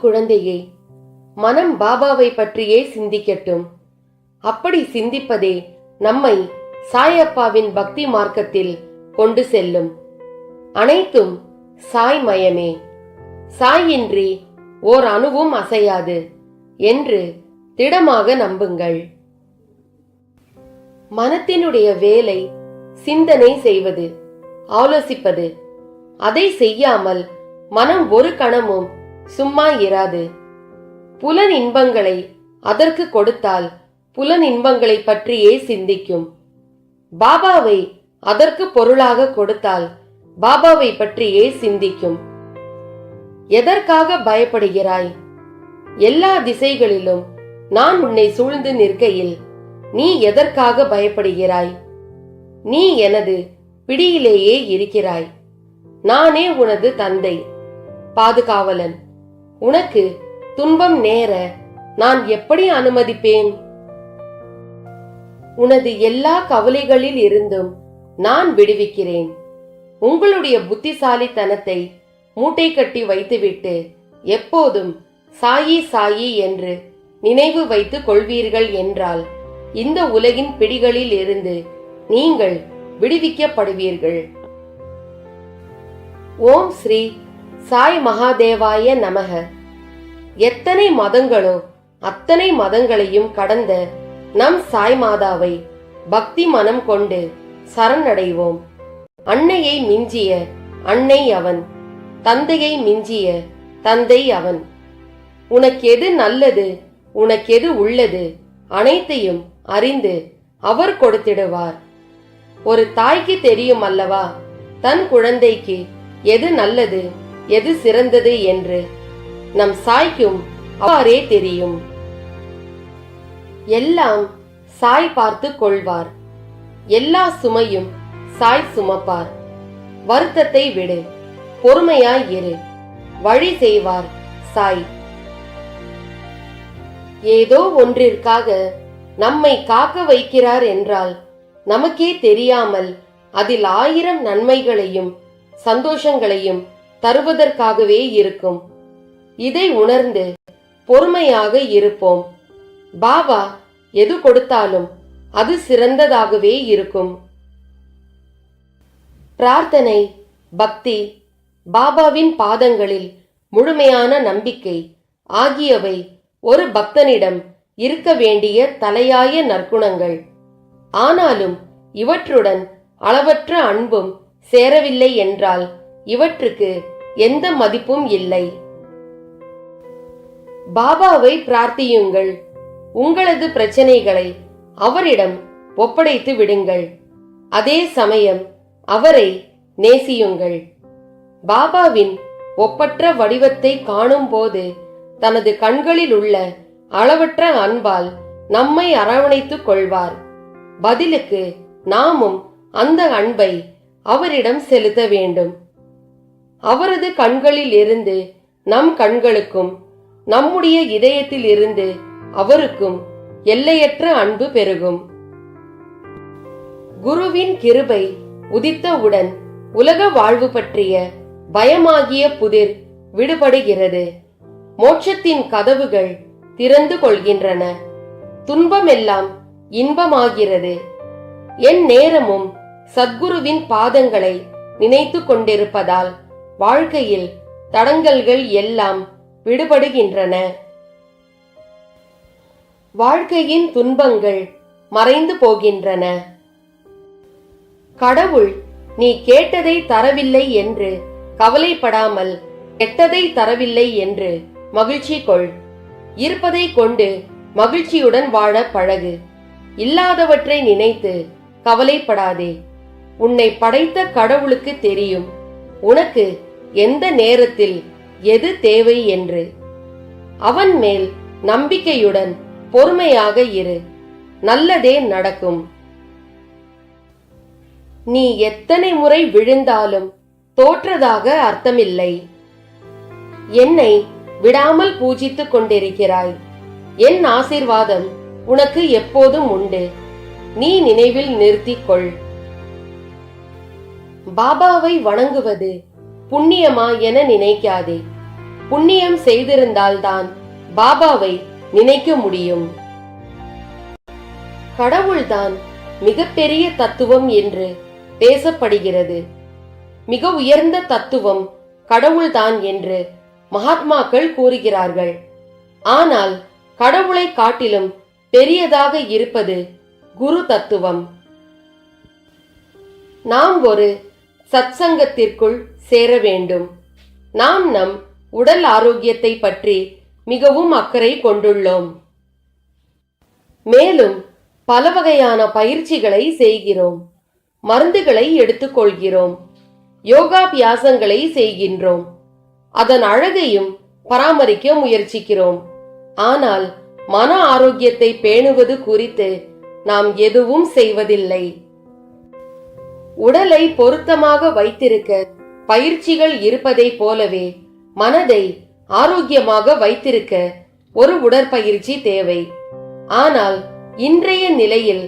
குழந்தையே, மனம் பாபாவை பற்றியே சிந்திக்கட்டும். அப்படி சிந்திப்பதே நம்மை சாயப்பாவின் பக்தி மார்க்கத்தில் கொண்டு செல்லும். அனைத்தும் சாய் மயமே. சாயின்றி ஓர் அணுவும் அசையாது என்று திடமாக நம்புங்கள். மனத்தினுடைய வேலை சிந்தனை செய்வது, ஆலோசிப்பது. அதை செய்யாமல் மனம் ஒரு கணமும் சும்மா இராது. புலன் இன்பங்களை அதற்கு கொடுத்தால் புலன் இன்பங்களை பற்றியே சிந்திக்கும். பாபாவை அதற்கு பொருளாக கொடுத்தால் பாபாவை பற்றியே சிந்திக்கும். எதற்காக பயப்படுகிறாய்? எல்லா திசைகளிலும் நான் உன்னை சூழ்ந்து நிற்கையில் நீ எதற்காக பயப்படுகிறாய்? நீ எனது பிடியிலேயே இருக்கிறாய். நானே உனது தந்தை, பாதுகாவலன். உனக்கு துன்பம் நேர நான் எப்படி அனுமதிப்பேன்? உனது எல்லா கவலைகளில் இருந்தும் நான் விடுவிக்கிறேன். உங்களுடைய புத்திசாலித்தனத்தை மூட்டை கட்டி வைத்துவிட்டு எப்போதும் சாயி சாயி என்று நினைவு வைத்துக் கொள்வீர்கள் என்றால் இந்த உலகின் பிடிகளில் இருந்து நீங்கள் விடுவிக்கப்படுவீர்கள். ஓம் ஸ்ரீ சாய் மகாதேவாய நமக. எத்தனை மதங்களோ அத்தனை மதங்களையும் கடந்த நம் சாய் மாதாவை பக்தி மனம் கொண்டு சரணடைவோம். அன்னையை மிஞ்சிய அன்னை அவன், தந்தையை மிஞ்சிய தந்தை அவன். உனக்கெது நல்லது, உனக்கெது உள்ளது அனைத்தையும் அறிந்து அவர் கொடுத்திடுவார். ஒரு தாய்க்கு தெரியும் அல்லவா தன் குழந்தைக்கு எது நல்லது எது சிறந்தது என்று. நம் சாய்க்கும் அவ்வாறே தெரியும். எல்லாம் சாய் பார்த்து கொள்வார். எல்லா சுமையும் சாய் சுமப்பார். வருத்தத்தை விடு, பொறுமையாய் இரு. வழி செய்வார் சாய். ஏதோ ஒன்றிற்காக நம்மை காக்க வைக்கிறார் என்றால் நமக்கே தெரியாமல் அதில் 1000 நன்மைகளையும் சந்தோஷங்களையும் தருவதற்காகவே இருக்கும். இதை உணர்ந்து பொறுமையாக இருப்போம். பாபா எது கொடுத்தாலும் அது சிறந்ததாகவே இருக்கும். பிரார்த்தனை, பக்தி, பாபாவின் பாதங்களில் முழுமையான நம்பிக்கை ஆகியவை ஒரு பக்தனிடம் இருக்க வேண்டிய தலையாய நற்குணங்கள். ஆனாலும் இவற்றுடன் அளவற்ற அன்பும் சேரவில்லை என்றால் இவற்றுக்கு எந்த மதிப்பும் இல்லை. பாபாவை பிரார்த்தியுங்கள். உங்களது பிரச்சனைகளை அவரிடம் ஒப்படைத்து விடுங்கள். அதே சமயம் அவரை நேசியுங்கள். பாபாவின் ஒப்பற்ற வடிவத்தை காணும் போது தனது கண்களில் உள்ள அளவற்ற அன்பால் நம்மை அரவணைத்துக் கொள்வார். பதிலுக்கு நாமும் அந்த அன்பை அவரிடம் செலுத்த வேண்டும். அவரது கண்களில் இருந்து நம் கண்களுக்கும், நம்முடைய இதயத்தில் இருந்து அவருக்கும் எல்லையற்ற அன்பு பெருகும். குருவின் கிருபை உதித்தவுடன் உலக வாழ்வு பற்றிய பயமாகிய புதிர் விடுபடுகிறது. மோட்சத்தின் கதவுகள் திறந்து கொள்கின்றன. துன்பமெல்லாம் இன்பமாகிறது. என் நேரமும் சத்குருவின் பாதங்களை நினைத்து கொண்டிருப்பதால் வாழ்க்கையில் தடங்கல்கள் எல்லாம் விடுபடுகின்றன. வாழ்க்கையின் துன்பங்கள் மறைந்து போகின்றன. கடவுள் நீ கேட்டதை தரவில்லை என்று கவலைப்படாமல் கெட்டதை தரவில்லை என்று மகிழ்ச்சி கொள். இருப்பதை கொண்டு மகிழ்ச்சியுடன் வாழ பழகு. இல்லாதவற்றை நினைத்து கவலைப்படாதே. உன்னை படைத்த கடவுளுக்கு தெரியும் உனக்கு எந்த நேரத்தில் எது தேவை என்று. அவன் மேல் நம்பிக்கையுடன் பொறுமையாக இரு. நல்லதே நடக்கும். நீ எத்தனை முறை விழுந்தாலும் தோற்றதாக அர்த்தமில்லை. என்னை விடாமல் பூஜித்துக் கொண்டிருக்கிறாய். என் ஆசீர்வாதம் உனக்கு எப்போதும் உண்டு. நீ நினைவில் நிறுத்திக்கொள். பாபாவை வணங்குவது புண்ணியமா என நினைக்காதே. புண்ணியம் செய்திருந்தால்தான் பாபாவை நினைக்க முடியும். கடவுள்தான் மிகப்பெரிய தத்துவம் என்று பேசப்படுகிறது. மிக உயர்ந்த தத்துவம் கடவுள்தான் என்று மகாத்மாக்கள் கூறுகிறார்கள். ஆனால் கடவுளை காட்டிலும் பெரியதாக இருப்பது குரு தத்துவம். நாம் ஒரு சத்சங்கத்திற்குள் சேர வேண்டும். நாம் நம் உடல் ஆரோக்கியத்தை பற்றி மிகவும் அக்கறை கொண்டுள்ளோம். மேலும் பல வகையான பயிற்சிகளை செய்கிறோம். மருந்துகளை எடுத்துக்கொள்கிறோம். யோகாபியாசங்களை செய்கின்றோம். அதன் அழகையும் பராமரிக்க முயற்சிக்கிறோம். ஆனால் மன ஆரோக்கியத்தை பேணுவது குறித்து நாம் எதுவும் செய்வதில்லை. உடலை பொருத்தமாக வைத்திருக்க பயிற்சிகள் இருப்பதை போலவே மனதை ஆரோக்கியமாக வைத்திருக்க ஒரு உடற்பயிற்சி தேவை. ஆனால் இன்றைய நிலையில்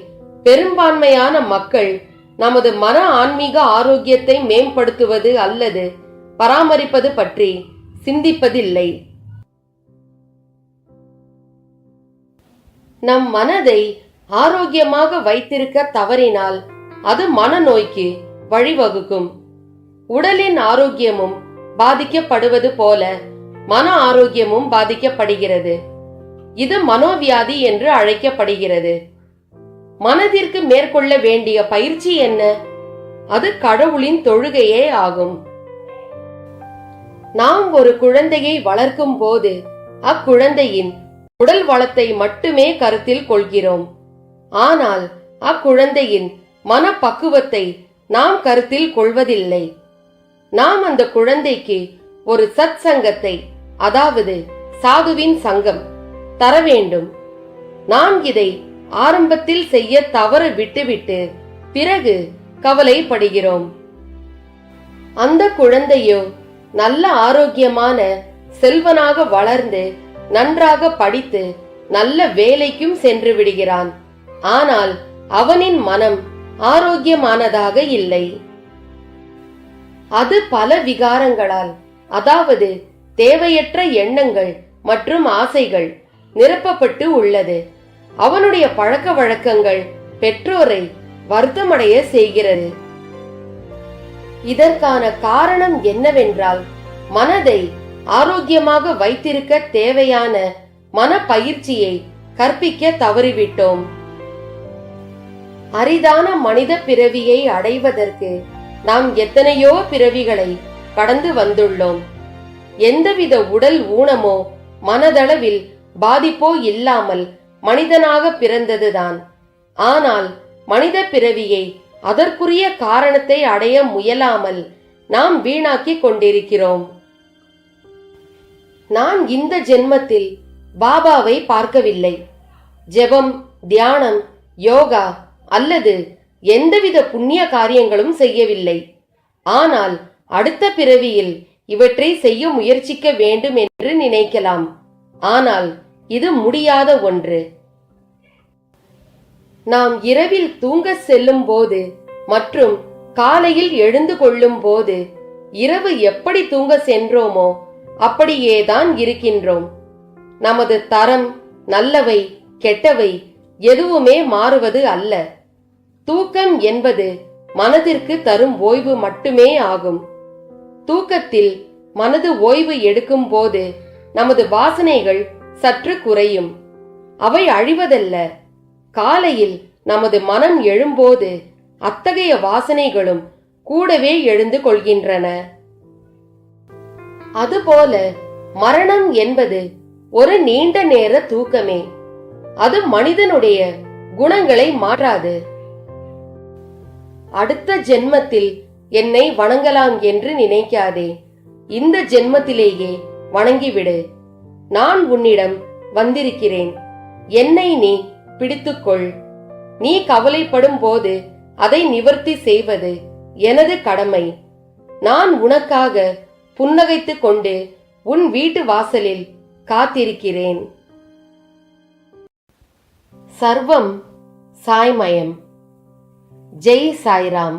பெரும்பான்மையான மக்கள் நமது மன ஆன்மீக ஆரோக்கியத்தை மேம்படுத்துவது அல்லது பராமரிப்பது பற்றி சிந்திப்பதில்லை. நம் மனதை ஆரோக்கியமாக வைத்திருக்க தவறினால் அது மனநோய்க்கு வழிவகுக்கும். உடலின் ஆரோக்கியமும் பாதிக்கப்படுவது போல மன ஆரோக்கியமும் பாதிக்கப்படுகிறது. இது மனோவியாதி என்று அழைக்கப்படுகிறது. மனதிற்கு மேற்கொள்ள வேண்டிய பயிற்சி என்ன? அது கடவுளின் தொழுகையே ஆகும். நாம் ஒரு குழந்தையை வளர்க்கும் போது அக்குழந்தையின் உடல் வளத்தை மட்டுமே கருத்தில் கொள்கிறோம். ஆனால் அக்குழந்தையின் மனப்பக்குவத்தை நாம் கருத்தில் கொள்வதில்லை. நாம் அந்த குழந்தைக்கு ஒரு சத் சங்கத்தை, அதாவது சாதுவின் சங்கம் தர வேண்டும். நாம் இதை ஆரம்பத்தில் செய்ய தவற விட்டுவிட்டு பிறகு கவலைப்படுகிறோம். அந்த குழந்தையோ நல்ல ஆரோக்கியமான செல்வனாக வளர்ந்து நன்றாக படித்து நல்ல வேலைக்கும் சென்று விடுகிறான். ஆனால் அவனின் மனம் ஆரோக்கியமானதாக இல்லை. அது பல விகாரங்களால், அதாவது தேவையற்ற எண்ணங்கள் மற்றும் ஆசைகள் நிரப்பப்பட்டு உள்ளது. அவனுடைய பழக்க வழக்கங்கள் பெற்றோரை வருத்தமடைய செய்கிறது. இதற்கான காரணம் என்னவென்றால், மனதை ஆரோக்கியமாக வைத்திருக்க தேவையான மன பயிற்சியை கற்பிக்க தவறிவிட்டோம். அரிதான மனித பிறவியை அடைவதற்கு நாம் எத்தனையோ பிறவிகளை கடந்து வந்துள்ளோம். எந்தவித உடல் ஊனமோ மனதளவில் பாதிப்போ இல்லாமல் மனிதனாக பிறந்ததுதான். ஆனால் மனித பிறவியை அதற்குரிய காரணத்தை அடைய முயலாமல் நாம் வீணாக்கிக் கொண்டிருக்கிறோம். நான் இந்த ஜென்மத்தில் பாபாவை பார்க்கவில்லை. ஜெபம், தியானம், யோகா அல்லது எந்தவித புண்ணிய காரியங்களும் செய்யவில்லை. ஆனால் அடுத்த பிறவியில் இவற்றை செய்ய முயற்சிக்க வேண்டும் என்று நினைக்கலாம். ஆனால் இது முடியாத ஒன்று. நாம் இரவில் தூங்க செல்லும் போது மற்றும் காலையில் எழுந்து கொள்ளும் போது இரவு எப்படி தூங்க சென்றோமோ அப்படியேதான் இருக்கின்றோம். நமது தரம், நல்லவை கெட்டவை எதுவுமே மாறுவது அல்ல. தூக்கம் என்பது மனதிற்கு தரும் ஓய்வு மட்டுமே ஆகும். தூக்கத்தில் மனது ஓய்வு எடுக்கும் போது நமது வாசனைகள் சற்று குறையும். அவை அழிவதல்ல. காலையில் நமது மனம் எழும்போது அத்தகைய வாசனைகளும் கூடவே எழுந்து கொள்கின்றன. அதுபோல மரணம் என்பது ஒரு நீண்ட நேர தூக்கமே. அது மனிதனுடைய குணங்களை மாற்றாது. அடுத்த ஜென்மத்தில் என்னை வணங்கலாம் என்று நினைக்காதே. இந்த ஜென்மத்திலேயே வணங்கிவிடு. நான் உன்னிடம் வந்திருக்கிறேன். என்னை நீ பிடித்துக்கொள். நீ கவலைப்படும் போது அதை நிவர்த்தி செய்வது எனது கடமை. நான் உனக்காக புன்னகைத்துக் கொண்டு உன் வீட்டு வாசலில் காத்திருக்கிறேன். சர்வம் சாய்மயம். ஜெய் சாய்ராம்.